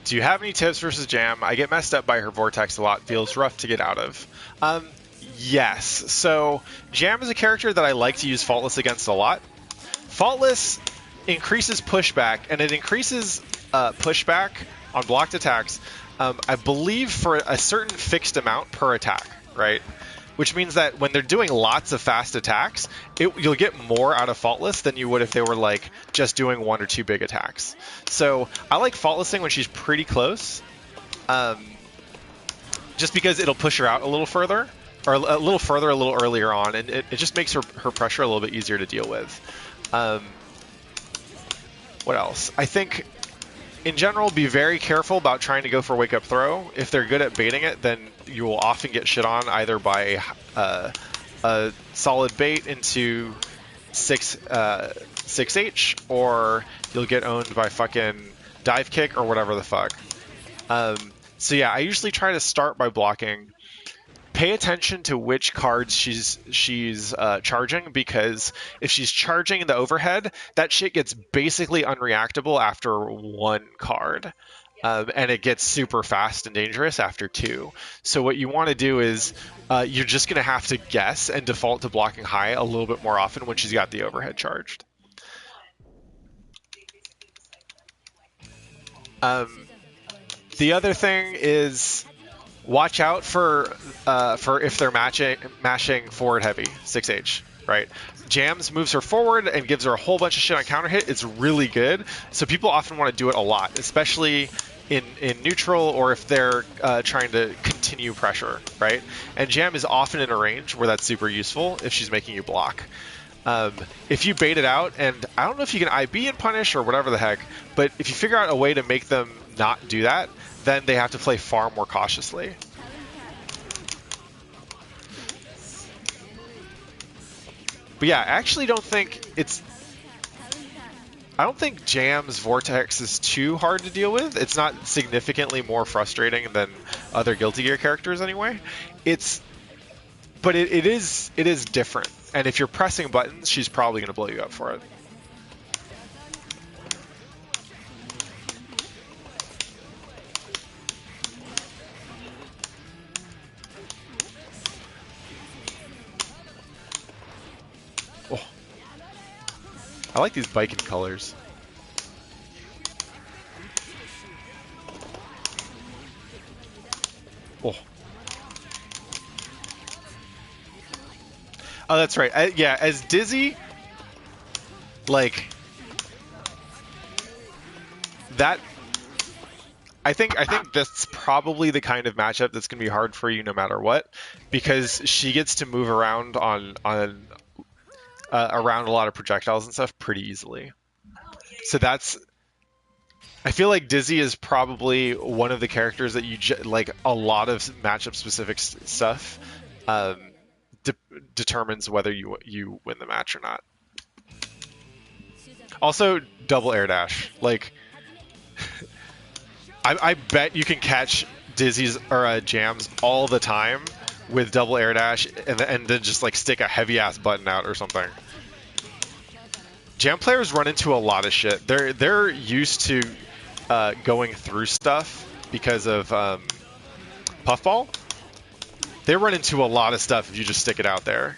Do you have any tips versus Jam? I get messed up by her Vortex a lot. Feels rough to get out of. Yes. So Jam is a character that I like to use Faultless against a lot. Faultless increases pushback, and it increases pushback on blocked attacks, I believe, for a certain fixed amount per attack, right? Which means that when they're doing lots of fast attacks, you'll get more out of Faultless than you would if they were like just doing 1 or 2 big attacks. So I like Faultlessing when she's pretty close, just because it'll push her out a little further, or a little earlier on, and it just makes her pressure a little bit easier to deal with. What else? I think, in general, be very careful about trying to go for Wake Up Throw. If they're good at baiting it, then you will often get shit on either by a solid bait into 6H, or you'll get owned by fucking dive kick or whatever the fuck. So yeah, I usually try to start by blocking. Pay attention to which cards she's charging, because if she's charging the overhead, that shit gets basically unreactable after 1 card. And it gets super fast and dangerous after 2. So what you want to do is you're just going to have to guess and default to blocking high a little bit more often when she's got the overhead charged. The other thing is watch out for if they're mashing forward heavy 6H, right? Jams moves her forward and gives her a whole bunch of shit on counter hit. It's really good. So people often want to do it a lot, especially in neutral, or if they're trying to continue pressure, right? And Jam is often in a range where that's super useful if she's making you block. If you bait it out, and I don't know if you can IB and punish or whatever the heck, but if you figure out a way to make them not do that, then they have to play far more cautiously. But yeah, I actually don't think I don't think Jam's Vortex is too hard to deal with. It's not significantly more frustrating than other Guilty Gear characters anyway. But it is different. And if you're pressing buttons, she's probably going to blow you up for it. Oh. I like these biking colors. Oh. Oh, that's right. Yeah, as Dizzy, like that. I think that's probably the kind of matchup that's going to be hard for you no matter what, because she gets to move around around a lot of projectiles and stuff pretty easily. So I feel like Dizzy is probably one of the characters that you like a lot of matchup specific stuff determines whether you win the match or not. Also, double air dash. Like, I bet you can catch Dizzy's or Jams all the time with double air dash and then just like stick a heavy ass button out or something. Jam players run into a lot of shit. They're used to going through stuff because of Puffball. They run into a lot of stuff if you just stick it out there.